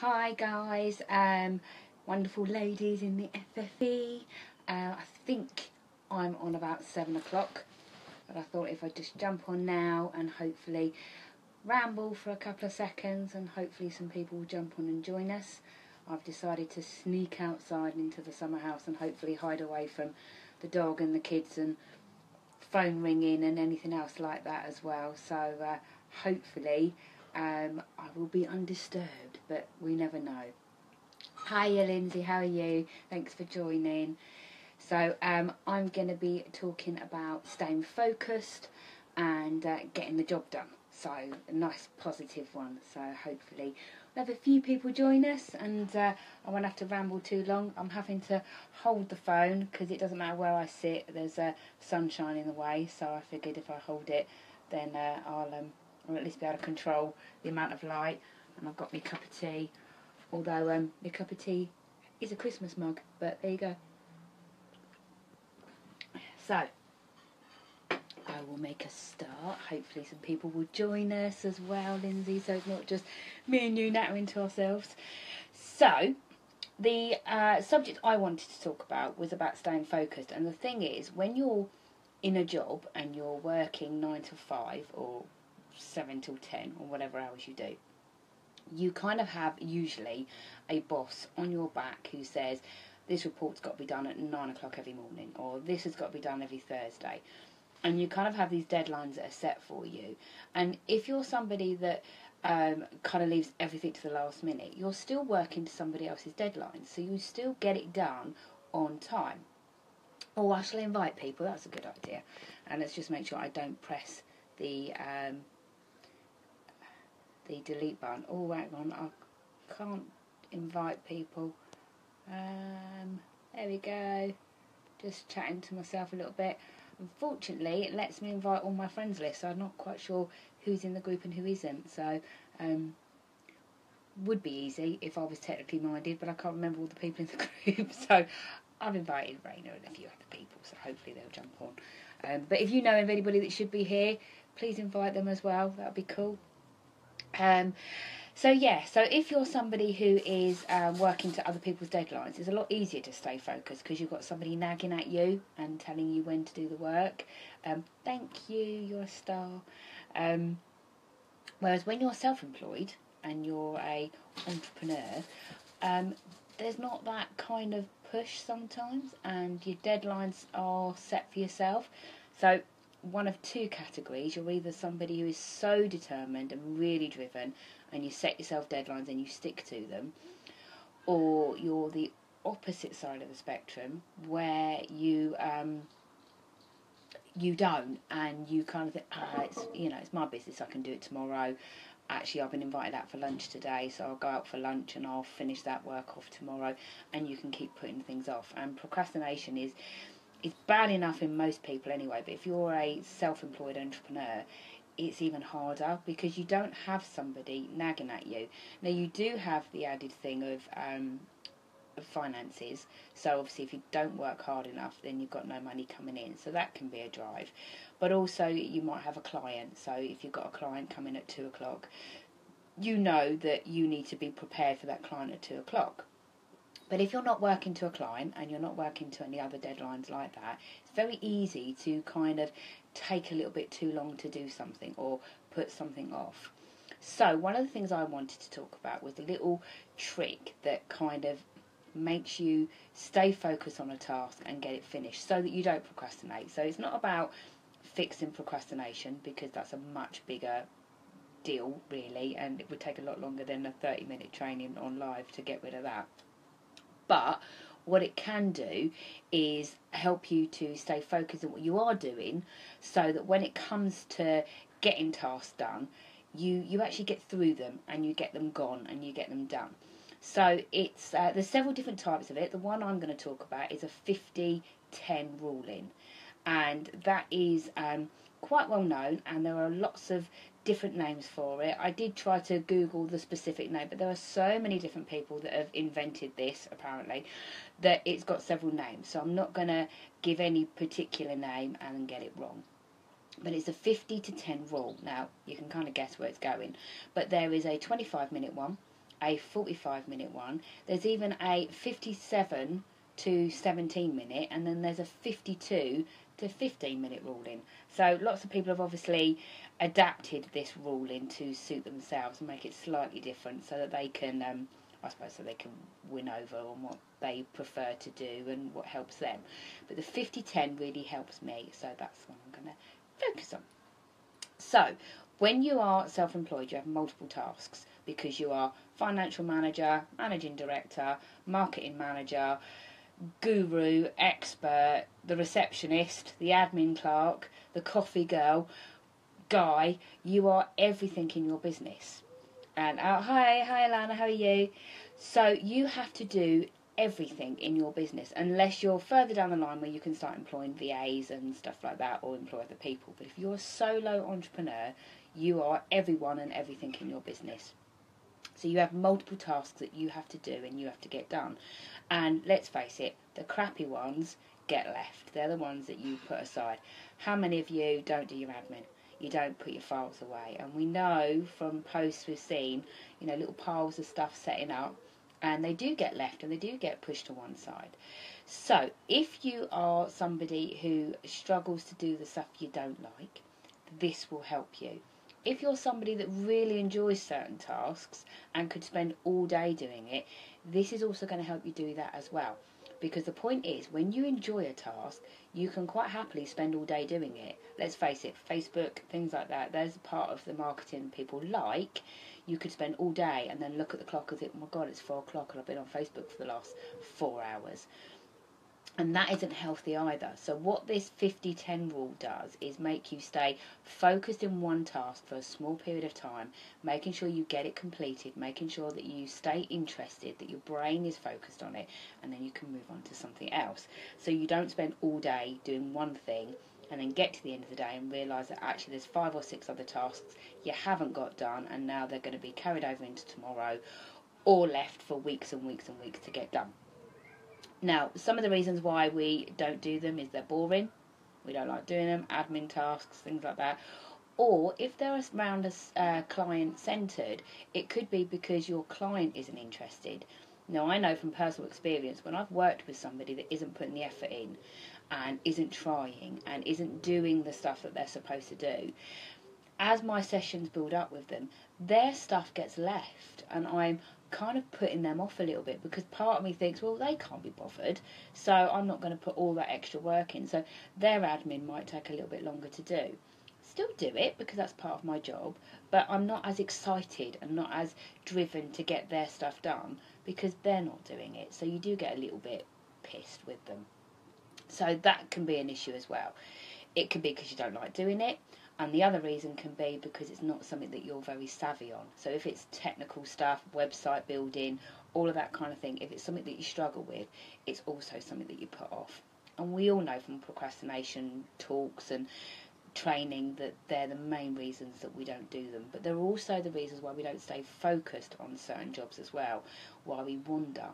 Hi guys, wonderful ladies in the FFE. I think I'm on about 7 o'clock, but I thought if I just jump on now and hopefully ramble for a couple of seconds and hopefully some people will jump on and join us. I've decided to sneak outside into the summer house and hopefully hide away from the dog and the kids and phone ringing and anything else like that as well. So hopefully I will be undisturbed, but we never know. Hiya Lindsay, how are you? Thanks for joining. So I'm going to be talking about staying focused and getting the job done. So a nice positive one. So hopefully we'll have a few people join us and I won't have to ramble too long. I'm having to hold the phone because it doesn't matter where I sit. There's sunshine in the way. So I figured if I hold it, then I'll at least be able to control the amount of light. And I've got my cup of tea. Although my cup of tea is a Christmas mug. But there you go. So I will make a start. Hopefully some people will join us as well, Lindsay, so it's not just me and you nattering to ourselves. So the subject I wanted to talk about was about staying focused. And the thing is, when you're in a job and you're working 9 till 5 or 7 till 10 or whatever hours you do, you kind of have usually a boss on your back who says, this report's got to be done at 9 o'clock every morning, or this has got to be done every Thursday. And you kind of have these deadlines that are set for you. And if you're somebody that kind of leaves everything to the last minute, you're still working to somebody else's deadlines. So you still get it done on time. Oh, I shall invite people. That's a good idea. And let's just make sure I don't press the delete button. Oh, hang on. I can't invite people. There we go. Just chatting to myself a little bit. Unfortunately, it lets me invite all my friends list, so I'm not quite sure who's in the group and who isn't. So, would be easy if I was technically minded, but I can't remember all the people in the group. So, I've invited Raina and a few other people, so hopefully they'll jump on. But if you know of anybody that should be here, please invite them as well. That would be cool. So if you're somebody who is working to other people's deadlines, it's a lot easier to stay focused because you've got somebody nagging at you and telling you when to do the work. Thank you, you're a star. Whereas when you're self-employed and you're a entrepreneur, there's not that kind of push sometimes, and your deadlines are set for yourself. So one of two categories: you're either somebody who is so determined and really driven and you set yourself deadlines and you stick to them, or you're the opposite side of the spectrum where you don't, and you kind of think, it's my business, I can do it tomorrow. Actually, I've been invited out for lunch today, so I'll go out for lunch and I'll finish that work off tomorrow, and you can keep putting things off. And procrastination is bad enough in most people anyway, but if you're a self-employed entrepreneur, it's even harder because you don't have somebody nagging at you. Now, you do have the added thing of finances, so obviously if you don't work hard enough, then you've got no money coming in, so that can be a drive. But also you might have a client, so if you've got a client coming at 2 o'clock, you know that you need to be prepared for that client at 2 o'clock. But if you're not working to a client and you're not working to any other deadlines like that, it's very easy to kind of take a little bit too long to do something or put something off. So one of the things I wanted to talk about was a little trick that kind of makes you stay focused on a task and get it finished so that you don't procrastinate. So it's not about fixing procrastination, because that's a much bigger deal really, and it would take a lot longer than a 30-minute training on live to get rid of that. But what it can do is help you to stay focused on what you are doing, so that when it comes to getting tasks done, you actually get through them and you get them gone and you get them done. So it's there's several different types of it. The one I'm going to talk about is a 50-10 ruling, and that is quite well known, and there are lots of different names for it. I did try to Google the specific name, but there are so many different people that have invented this, apparently, that it's got several names. So I'm not going to give any particular name and get it wrong. But it's a 50-10 rule. Now, you can kind of guess where it's going. But there is a 25-minute one, a 45-minute one. There's even a 57 to 17 minute, and then there's a 52 to 15-minute ruling. So lots of people have obviously adapted this ruling to suit themselves and make it slightly different so that they can, so they can win over on what they prefer to do and what helps them. But the 50-10 really helps me, so that's what I'm going to focus on. So, when you are self-employed, you have multiple tasks because you are financial manager, managing director, marketing manager, guru, expert, the receptionist, the admin clerk, the coffee girl, guy. You are everything in your business. And hi Alana, how are you? So you have to do everything in your business, unless you're further down the line where you can start employing VAs and stuff like that, or employ other people. But if you're a solo entrepreneur, you are everyone and everything in your business. So you have multiple tasks that you have to do and you have to get done. And let's face it, the crappy ones get left. They're the ones that you put aside. How many of you don't do your admin? You don't put your files away. And we know from posts we've seen, little piles of stuff setting up, and they do get left and they do get pushed to one side. So if you are somebody who struggles to do the stuff you don't like, this will help you. If you're somebody that really enjoys certain tasks and could spend all day doing it, this is also going to help you do that as well. Because the point is, when you enjoy a task, you can quite happily spend all day doing it. Let's face it, Facebook, things like that, there's a part of the marketing people like. You could spend all day and then look at the clock and think, oh my God, it's 4 o'clock and I've been on Facebook for the last 4 hours. And that isn't healthy either. So what this 50-10 rule does is make you stay focused in one task for a small period of time, making sure you get it completed, making sure that you stay interested, that your brain is focused on it, and then you can move on to something else. So you don't spend all day doing one thing and then get to the end of the day and realise that actually there's 5 or 6 other tasks you haven't got done, and now they're going to be carried over into tomorrow or left for weeks and weeks and weeks to get done. Now, some of the reasons why we don't do them is they're boring. We don't like doing them, admin tasks, things like that. Or if they're around a client-centred, it could be because your client isn't interested. Now, I know from personal experience, when I've worked with somebody that isn't putting the effort in and isn't trying and isn't doing the stuff that they're supposed to do, as my sessions build up with them, their stuff gets left, and I'm kind of putting them off a little bit, because part of me thinks, well, they can't be bothered, so I'm not going to put all that extra work in. So their admin might take a little bit longer to do. Still do it because that's part of my job, but I'm not as excited and not as driven to get their stuff done because they're not doing it. So you do get a little bit pissed with them. So that can be an issue as well. It could be because you don't like doing it. And the other reason can be because it's not something that you're very savvy on. So if it's technical stuff, website building, all of that kind of thing, if it's something that you struggle with, it's also something that you put off. And we all know from procrastination talks and training that they're the main reasons that we don't do them. But they're also the reasons why we don't stay focused on certain jobs as well, why we wander.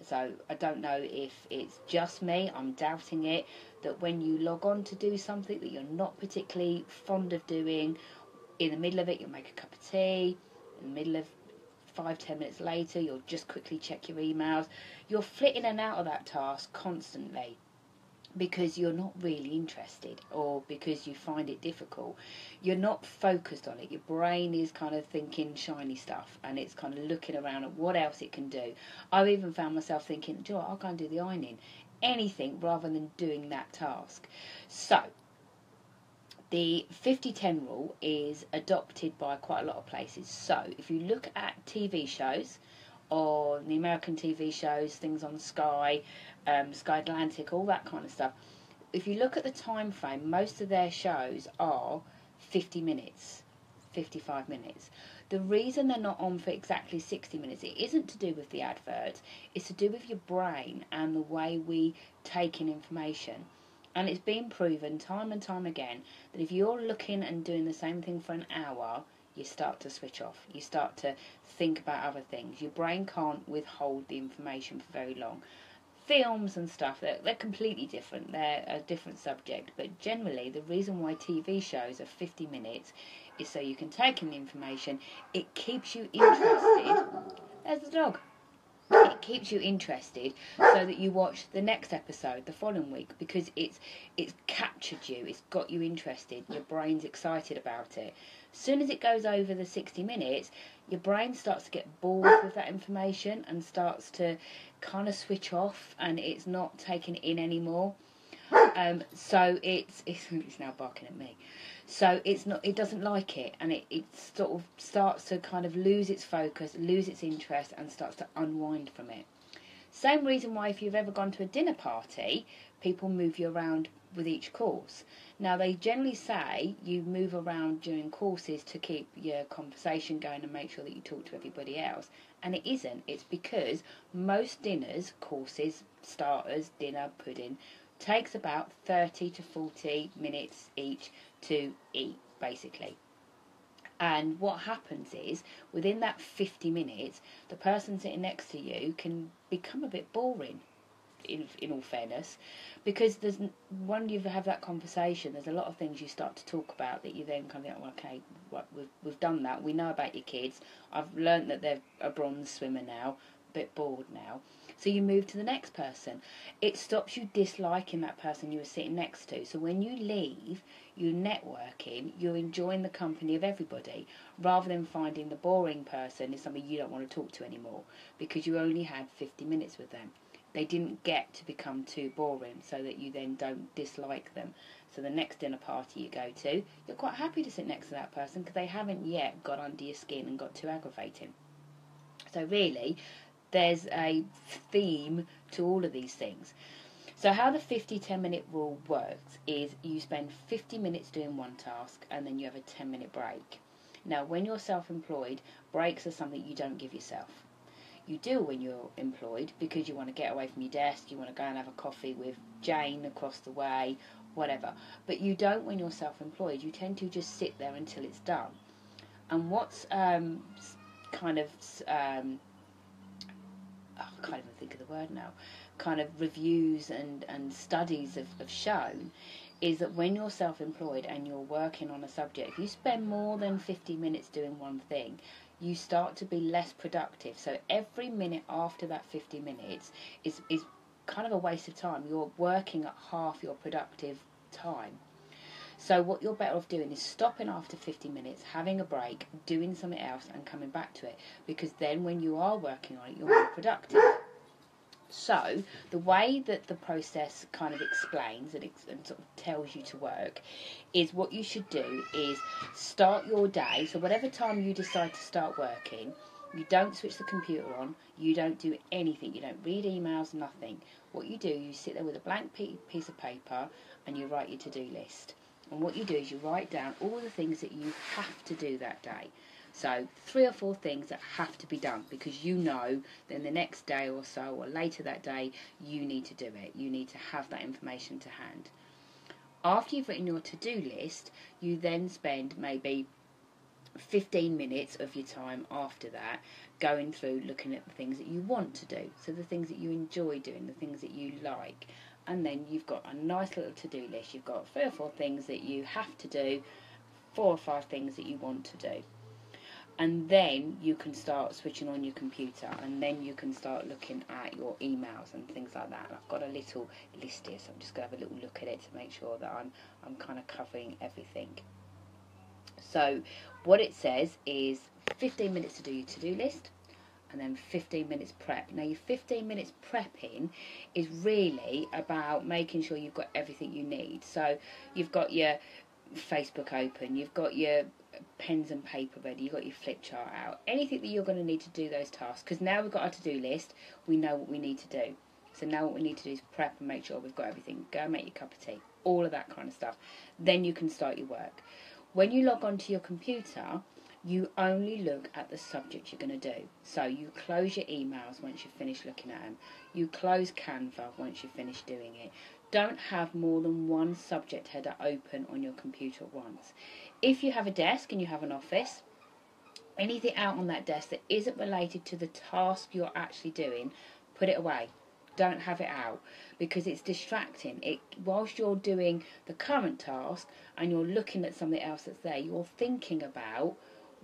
So I don't know if it's just me, I'm doubting it, that when you log on to do something that you're not particularly fond of doing, in the middle of it you'll make a cup of tea, in the middle of 5-10 minutes later you'll just quickly check your emails. You're flitting in and out of that task constantly because you're not really interested, or because you find it difficult. You're not focused on it. Your brain is kind of thinking shiny stuff, and it's kind of looking around at what else it can do. I've even found myself thinking, do you know what, I'll go and do the ironing. Anything rather than doing that task. So the 50-10 rule is adopted by quite a lot of places. So if you look at TV shows, or the American TV shows, things on Sky, Sky Atlantic, all that kind of stuff, if you look at the time frame, most of their shows are 50 minutes, 55 minutes. The reason they're not on for exactly 60 minutes, it isn't to do with the adverts, it's to do with your brain and the way we take in information. And it's been proven time and time again that if you're looking and doing the same thing for an hour, you start to switch off. You start to think about other things. Your brain can't withhold the information for very long. Films and stuff, they're completely different. They're a different subject. But generally, the reason why TV shows are 50 minutes is so you can take in the information. It keeps you interested. there's the dog. It keeps you interested so that you watch the next episode the following week, because it's captured you, it's got you interested, your brain's excited about it. As soon as it goes over the 60 minutes, your brain starts to get bored with that information and starts to kind of switch off, and it's not taken in anymore. So it's now barking at me. So it doesn't like it, and it sort of starts to kind of lose its focus, lose its interest, and starts to unwind from it. Same reason why if you've ever gone to a dinner party, people move you around with each course. Now, they generally say you move around during courses to keep your conversation going and make sure that you talk to everybody else. And it isn't. It's because most dinners, courses, starters, dinner, pudding, takes about 30 to 40 minutes each to eat, basically. And what happens is, within that 50 minutes, the person sitting next to you can become a bit boring, in all fairness, because when you have that conversation, there's a lot of things you start to talk about that you then kind of think, well, okay, we've done that, we know about your kids, I've learnt that they're a bronze swimmer now, a bit bored now. So you move to the next person. It stops you disliking that person you were sitting next to. So when you leave, you're networking, you're enjoying the company of everybody, rather than finding the boring person is somebody you don't want to talk to anymore, because you only had 50 minutes with them. They didn't get to become too boring, so that you then don't dislike them. So the next dinner party you go to, you're quite happy to sit next to that person because they haven't yet got under your skin and got too aggravating. So really, there's a theme to all of these things. So how the 50-10-minute rule works is you spend 50 minutes doing one task and then you have a 10-minute break. Now, when you're self-employed, breaks are something you don't give yourself. You do when you're employed because you want to get away from your desk, you want to go and have a coffee with Jane across the way, whatever. But you don't when you're self-employed. You tend to just sit there until it's done. And what's I can't even think of the word now, kind of reviews and studies have shown, is that when you're self-employed and you're working on a subject, if you spend more than 50 minutes doing one thing, you start to be less productive. So every minute after that 50 minutes is kind of a waste of time. You're working at half your productive time. So what you're better off doing is stopping after 50 minutes, having a break, doing something else and coming back to it. Because then when you are working on it, you're more productive. So the way that the process kind of explains and sort of tells you to work is what you should do is start your day. So whatever time you decide to start working, you don't switch the computer on, you don't do anything, you don't read emails, nothing. What you do, you sit there with a blank piece of paper and you write your to-do list. And what you do is you write down all the things that you have to do that day. So 3 or 4 things that have to be done, because you know then the next day or so or later that day you need to do it. You need to have that information to hand. After you've written your to-do list, you then spend maybe 15 minutes of your time after that going through looking at the things that you want to do. So the things that you enjoy doing, the things that you like. And then you've got a nice little to-do list. You've got 3 or 4 things that you have to do, 4 or 5 things that you want to do. And then you can start switching on your computer, and then you can start looking at your emails and things like that. And I've got a little list here, so I'm just going to have a little look at it to make sure that I'm kind of covering everything. So what it says is 15 minutes to do your to-do list, and then 15 minutes prep. Now your 15 minutes prepping is really about making sure you've got everything you need. So you've got your Facebook open, you've got your pens and paper ready, you've got your flip chart out, anything that you're going to need to do those tasks, because now we've got our to-do list, we know what we need to do. So now what we need to do is prep and make sure we've got everything. Go and make your cup of tea, all of that kind of stuff. Then you can start your work. When you log onto your computer, you only look at the subject you're going to do. So you close your emails once you've finished looking at them. You close Canva once you've finished doing it. Don't have more than one subject header open on your computer at once. If you have a desk and you have an office, anything out on that desk that isn't related to the task you're actually doing, put it away. Don't have it out, because it's distracting. Whilst you're doing the current task and you're looking at something else that's there, you're thinking about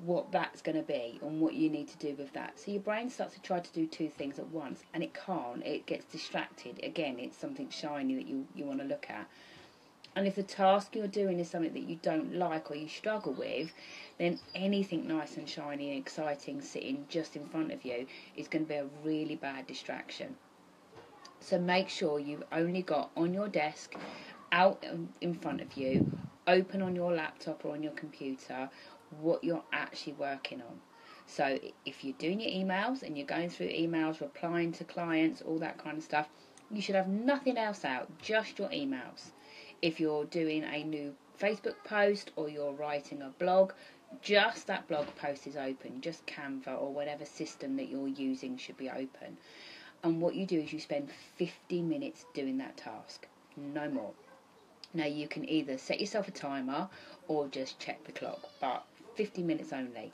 what that's going to be and what you need to do with that. So your brain starts to try to do two things at once, and it can't. It gets distracted. Again, it's something shiny that you want to look at. And if the task you're doing is something that you don't like or you struggle with, then anything nice and shiny and exciting sitting just in front of you is going to be a really bad distraction. So make sure you've only got on your desk, out in front of you, open on your laptop or on your computer, what you're actually working on. So if you're doing your emails and you're going through emails, replying to clients, all that kind of stuff, you should have nothing else out, just your emails. If you're doing a new Facebook post or you're writing a blog, just that blog post is open. Just Canva or whatever system that you're using should be open. And what you do is you spend 50 minutes doing that task, no more. Now you can either set yourself a timer or just check the clock, but 50 minutes only.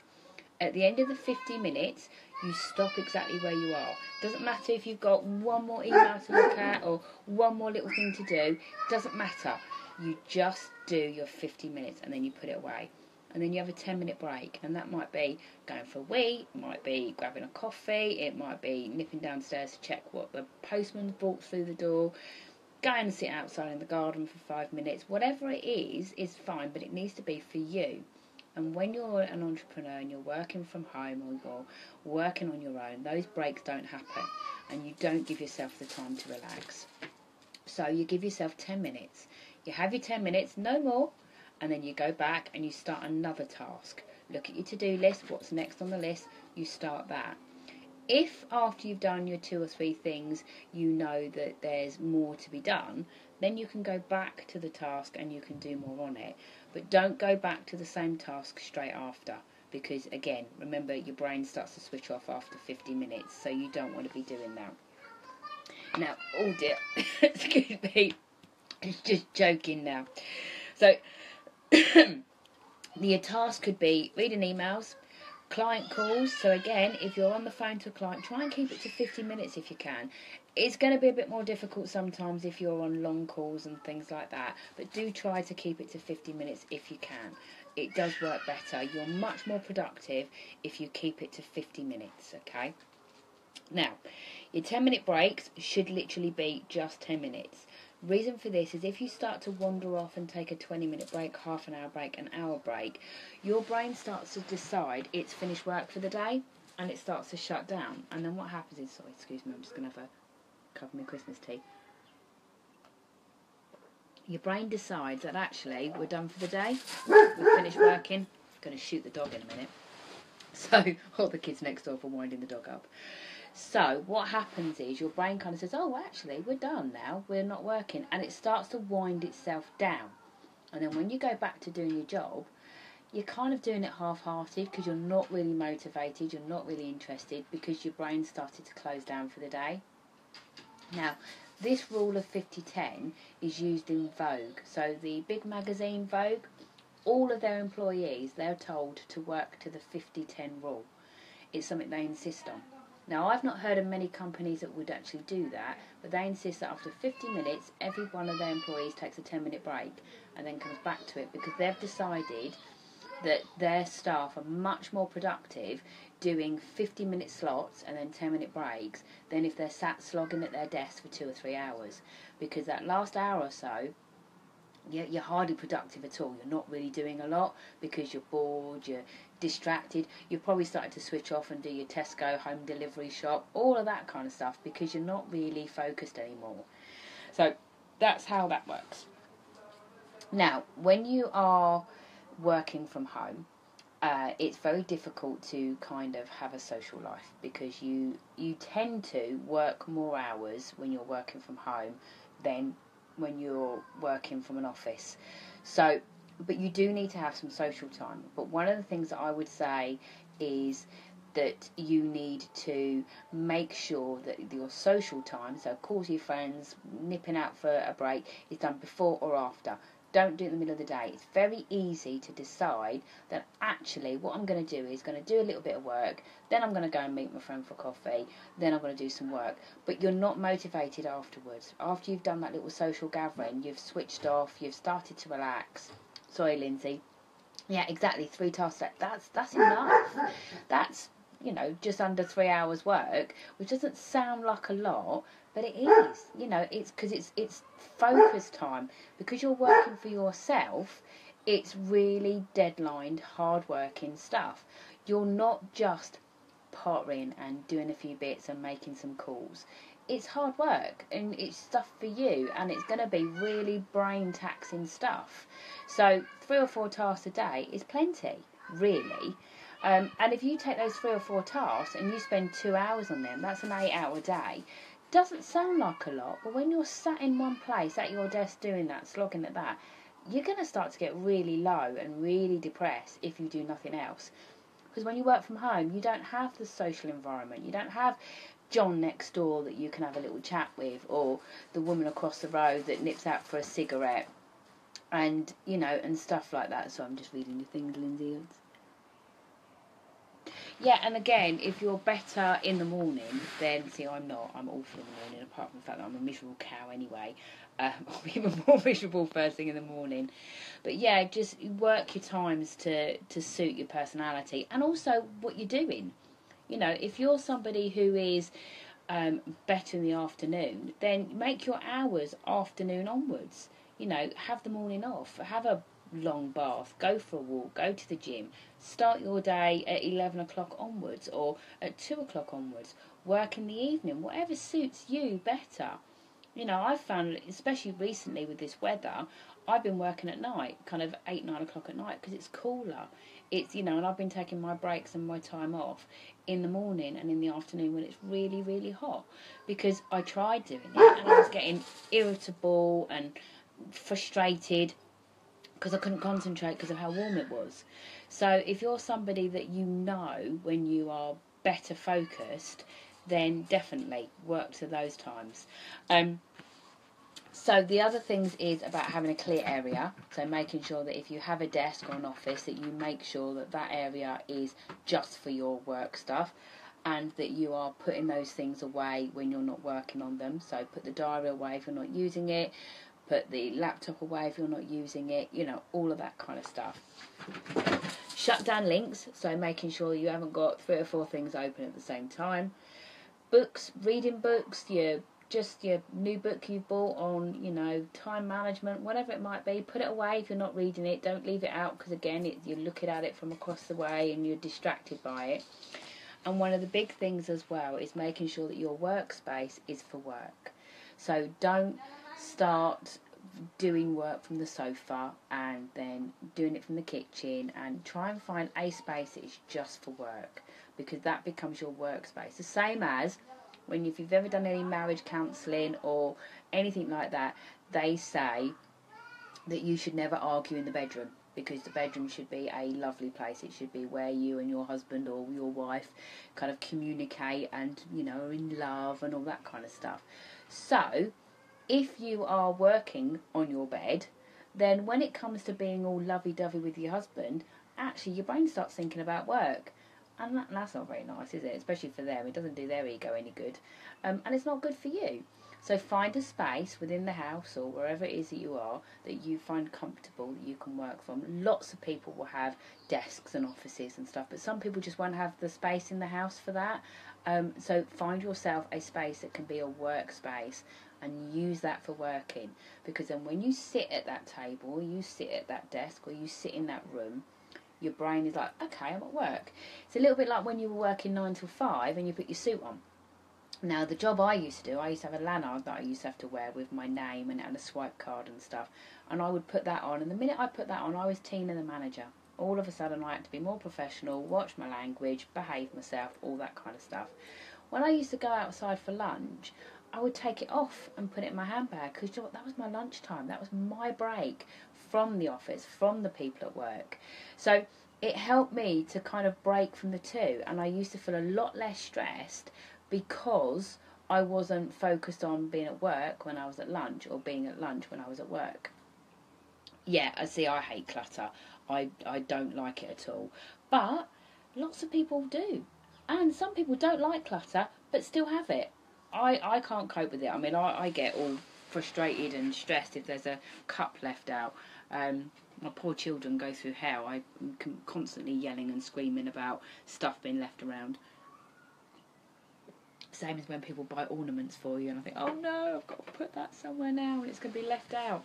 At the end of the 50 minutes, you stop exactly where you are. Doesn't matter if you've got one more email to look at or one more little thing to do. Doesn't matter. You just do your 50 minutes and then you put it away. And then you have a 10-minute break. And that might be going for a wee, it might be grabbing a coffee, it might be nipping downstairs to check what the postman's brought through the door, going and sit outside in the garden for 5 minutes. Whatever it is fine, but it needs to be for you. And when you're an entrepreneur and you're working from home or you're working on your own, those breaks don't happen and you don't give yourself the time to relax. So you give yourself 10 minutes. You have your 10 minutes, no more, and then you go back and you start another task. Look at your to-do list, what's next on the list, you start that. If after you've done your 2 or 3 things you know that there's more to be done, then you can go back to the task and you can do more on it. But don't go back to the same task straight after, because again, remember, your brain starts to switch off after 50 minutes, so you don't want to be doing that. Now, oh dear, excuse me, it's just joking now. So the task could be reading emails, client calls. So again, if you're on the phone to a client, try and keep it to 50 minutes if you can. It's going to be a bit more difficult sometimes if you're on long calls and things like that, but do try to keep it to 50 minutes if you can. It does work better. You're much more productive if you keep it to 50 minutes, okay? Now, your 10-minute breaks should literally be just 10 minutes. Reason for this is if you start to wander off and take a 20-minute break, half an hour break, an hour break, your brain starts to decide it's finished work for the day and it starts to shut down. And then what happens is, sorry, excuse me, I'm just going to have a cup of my Christmas tea. Your brain decides that actually we're done for the day, we've finished working. I'm going to shoot the dog in a minute. So, all the kids next door for winding the dog up. So what happens is your brain kind of says, oh, actually, we're done now, we're not working. And it starts to wind itself down. And then when you go back to doing your job, you're kind of doing it half-hearted because you're not really motivated, you're not really interested because your brain started to close down for the day. Now, this rule of 50-10 is used in Vogue. So the big magazine Vogue, all of their employees, they're told to work to the 50-10 rule. It's something they insist on. Now, I've not heard of many companies that would actually do that, but they insist that after 50 minutes, every one of their employees takes a 10-minute break and then comes back to it because they've decided that their staff are much more productive doing 50-minute slots and then 10-minute breaks than if they're sat slogging at their desk for 2 or 3 hours. Because that last hour or so, you're hardly productive at all. You're not really doing a lot because you're bored, you're distracted. You're probably starting to switch off and do your Tesco home delivery shop, all of that kind of stuff, because you're not really focused anymore. So that's how that works. Now, when you are working from home, it's very difficult to kind of have a social life because you tend to work more hours when you're working from home than when you're working from an office. So, but you do need to have some social time. But one of the things that I would say is that you need to make sure that your social time, so calls your friends, nipping out for a break, is done before or after. Don't do it in the middle of the day. It's very easy to decide that actually what I'm going to do is going to do a little bit of work, then I'm going to go and meet my friend for coffee, then I'm going to do some work. But you're not motivated afterwards. After you've done that little social gathering, you've switched off, you've started to relax. Sorry, Lindsay. Yeah, exactly. 3 tasks. That's enough. That's, just under 3 hours work, which doesn't sound like a lot, but it is. It's because it's focus time, because you're working for yourself. It's really deadlined, hard working stuff. You're not just pottering and doing a few bits and making some calls. It's hard work, and it's stuff for you, and it's going to be really brain taxing stuff. So 3 or 4 tasks a day is plenty, really. And if you take those 3 or 4 tasks and you spend 2 hours on them, that's an 8-hour day. Doesn't sound like a lot, but when you're sat in one place at your desk doing that, slogging at that, you're going to start to get really low and really depressed if you do nothing else. Because when you work from home, you don't have the social environment. You don't have John next door that you can have a little chat with, or the woman across the road that nips out for a cigarette, and and stuff like that. So I'm just reading the things, Lindsay. Yeah, and again, if you're better in the morning, then see, I'm not. I'm awful in the morning, apart from the fact that I'm a miserable cow anyway. I'll be even more miserable first thing in the morning. But yeah, just work your times to suit your personality, and also what you're doing. If you're somebody who is better in the afternoon, then make your hours afternoon onwards. Have the morning off. Have a long bath. Go for a walk. Go to the gym. Start your day at 11 o'clock onwards, or at 2 o'clock onwards. Work in the evening. Whatever suits you better. I've found, especially recently with this weather, I've been working at night, kind of 8, 9 o'clock at night, because it's cooler. And I've been taking my breaks and my time off in the morning and in the afternoon when it's really, really hot. Because I tried doing it and I was getting irritable and frustrated because I couldn't concentrate because of how warm it was. So if you're somebody that when you are better focused, then definitely work to those times. So the other things is about having a clear area. So making sure that if you have a desk or an office, that you make sure that that area is just for your work stuff, and that you are putting those things away when you're not working on them. So put the diary away if you're not using it, put the laptop away if you're not using it, all of that kind of stuff. Shut down links, so making sure you haven't got 3 or 4 things open at the same time. Books, reading books, your new book you've bought on, time management, whatever it might be, put it away if you're not reading it. Don't leave it out, because again, you're looking at it from across the way and you're distracted by it. And one of the big things as well is making sure that your workspace is for work. So don't start doing work from the sofa and then doing it from the kitchen, and try and find a space that is just for work, because that becomes your workspace. The same as if you've ever done any marriage counselling or anything like that, they say that you should never argue in the bedroom, because the bedroom should be a lovely place. It should be where you and your husband or your wife kind of communicate and, are in love and all that kind of stuff. So if you are working on your bed, then when it comes to being all lovey-dovey with your husband, actually your brain starts thinking about work. And that's not very nice, is it? Especially for them. It doesn't do their ego any good. And it's not good for you. So find a space within the house or wherever it is that you are that you find comfortable, that you can work from. Lots of people will have desks and offices and stuff, but some people just won't have the space in the house for that. So find yourself a space that can be a workspace and use that for working. Because then when you sit at that table, or you sit at that desk, or you sit in that room, your brain is like, okay, I'm at work. It's a little bit like when you were working 9 till 5 and you put your suit on. Now, the job I used to do, I used to have a lanyard that I used to have to wear with my name and a swipe card and stuff. And I would put that on. And the minute I put that on, I was Tina the manager. All of a sudden, I had to be more professional, watch my language, behave myself, all that kind of stuff. When I used to go outside for lunch, I would take it off and put it in my handbag, because that was my lunchtime. That was my break from the office, from the people at work. So it helped me to kind of break from the two, and I used to feel a lot less stressed because I wasn't focused on being at work when I was at lunch, or being at lunch when I was at work. Yeah, I hate clutter. I don't like it at all. But lots of people do. And some people don't like clutter but still have it. I can't cope with it. I get all frustrated and stressed if there's a cup left out My poor children go through hell. I'm constantly yelling and screaming about stuff being left around. Same as when people buy ornaments for you and I think, oh no, I've got to put that somewhere now and it's going to be left out.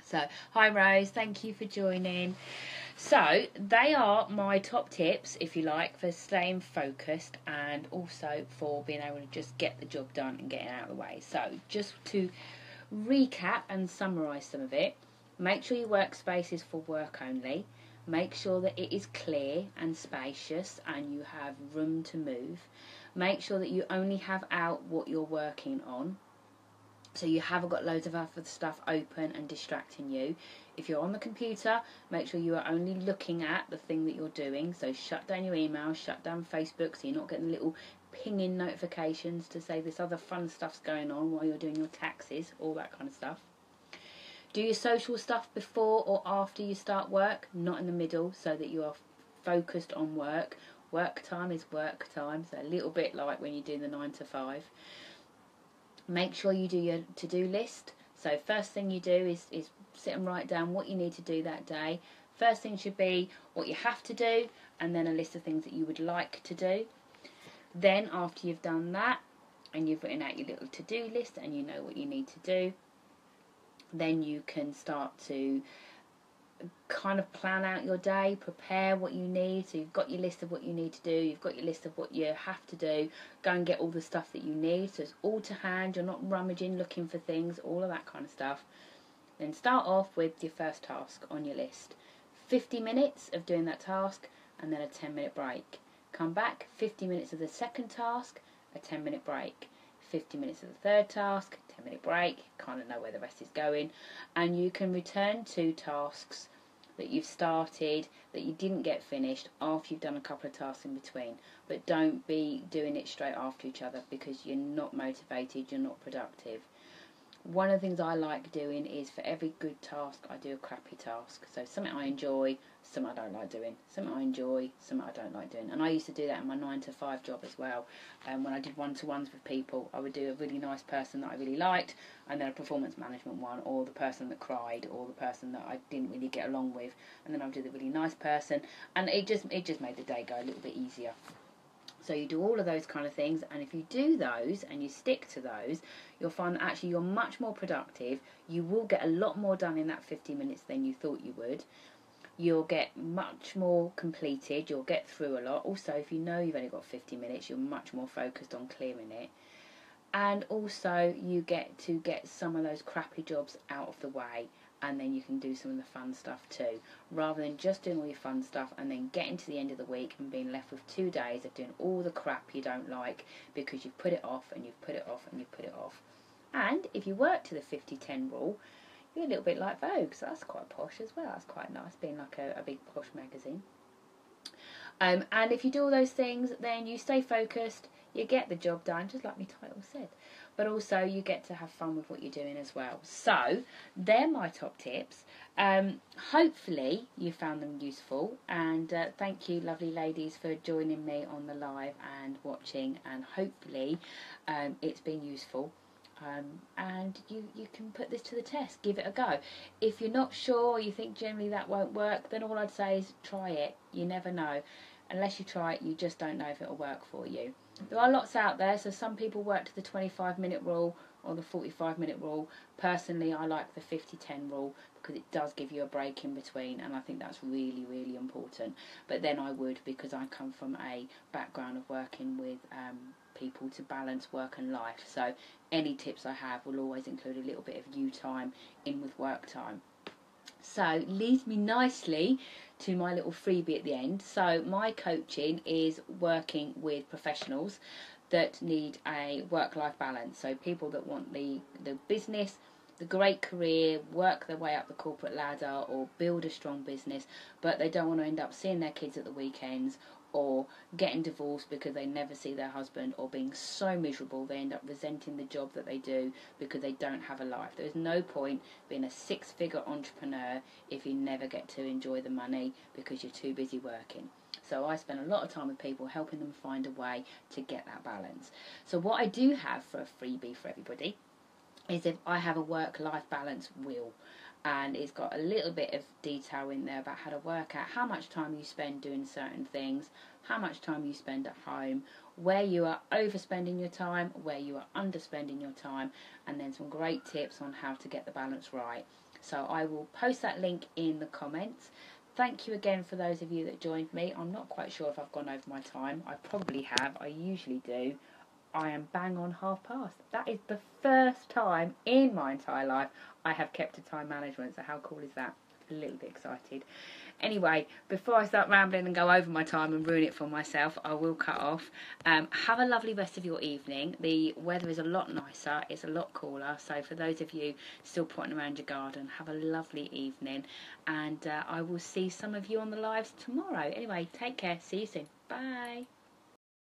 So, hi Rose, thank you for joining. So, they are my top tips, if you like, for staying focused and also for being able to just get the job done and getting out of the way. So, just to recap and summarise some of it, make sure your workspace is for work only. Make sure that it is clear and spacious and you have room to move. Make sure that you only have out what you're working on. So you haven't got loads of other stuff open and distracting you. If you're on the computer, make sure you are only looking at the thing that you're doing. So shut down your email, shut down Facebook, so you're not getting little pinging notifications to say this other fun stuff's going on while you're doing your taxes, all that kind of stuff. Do your social stuff before or after you start work, not in the middle, so that you are focused on work. Work time is work time, so a little bit like when you do the 9 to 5. Make sure you do your to-do list. So first thing you do is sit and write down what you need to do that day. First thing should be what you have to do, and then a list of things that you would like to do. Then after you've done that, and you've written out your little to-do list, and you know what you need to do, then you can start to kind of plan out your day, prepare what you need. So you've got your list of what you need to do, you've got your list of what you have to do, go and get all the stuff that you need, so it's all to hand, you're not rummaging looking for things, all of that kind of stuff. Then start off with your first task on your list. 50 minutes of doing that task and then a 10-minute break. Come back, 50 minutes of the second task, a 10-minute break. 50 minutes of the third task, 10-minute break, kind of know where the rest is going, and you can return to tasks that you've started that you didn't get finished after you've done a couple of tasks in between. But don't be doing it straight after each other because you're not motivated, you're not productive. One of the things I like doing is for every good task I do a crappy task. So something I enjoy, something I don't like doing. Something I enjoy, something I don't like doing. And I used to do that in my 9 to 5 job as well. When I did one-to-ones with people, I would do a really nice person that I really liked, and then a performance management one, or the person that cried, or the person that I didn't really get along with, and then I would do the really nice person, and it just made the day go a little bit easier. So you do all of those kind of things, and if you do those and you stick to those, you'll find that actually you're much more productive. You will get a lot more done in that 50 minutes than you thought you would. You'll get much more completed. You'll get through a lot. Also, if you know you've only got 50 minutes, you're much more focused on clearing it. And also, you get to get some of those crappy jobs out of the way, and then you can do some of the fun stuff too, rather than just doing all your fun stuff and then getting to the end of the week and being left with 2 days of doing all the crap you don't like because you've put it off and you've put it off and you've put it off. And if you work to the 50-10 rule, you're a little bit like Vogue, so that's quite posh as well. That's quite nice, being like a big posh magazine. And if you do all those things, then you stay focused, you get the job done, just like my title said. But also you get to have fun with what you're doing as well. So they're my top tips. Hopefully you found them useful, and thank you, lovely ladies, for joining me on the live and watching, and hopefully it's been useful. And you can put this to the test, give it a go. If you're not sure, you think generally that won't work, then all I'd say is try it. You never know. Unless you try it, you just don't know if it'll work for you. There are lots out there, so some people work to the 25-minute rule or the 45-minute rule. Personally, I like the 50-10 rule because it does give you a break in between, and I think that's really, really important. But then I would, because I come from a background of working with people to balance work and life, so any tips I have will always include a little bit of you time in with work time. So leads me nicely to my little freebie at the end. So my coaching is working with professionals that need a work-life balance. So people that want the business, the great career, work their way up the corporate ladder or build a strong business, but they don't want to end up seeing their kids at the weekends or getting divorced because they never see their husband, or being so miserable they end up resenting the job that they do because they don't have a life. There is no point being a 6-figure entrepreneur if you never get to enjoy the money because you're too busy working. So I spend a lot of time with people helping them find a way to get that balance. So what I do have for a freebie for everybody is if I have a work-life balance wheel. and it's got a little bit of detail in there about how to work out how much time you spend doing certain things, how much time you spend at home, where you are overspending your time, where you are underspending your time, and then some great tips on how to get the balance right. So I will post that link in the comments. Thank you again for those of you that joined me. I'm not quite sure if I've gone over my time. I probably have. I usually do. I am bang on past. That is the first time in my entire life I have kept to time management. So how cool is that? A little bit excited. Anyway, before I start rambling and go over my time and ruin it for myself, I will cut off. Have a lovely rest of your evening. The weather is a lot nicer. It's a lot cooler. So for those of you still potting around your garden, have a lovely evening. And I will see some of you on the lives tomorrow. Anyway, take care. See you soon. Bye.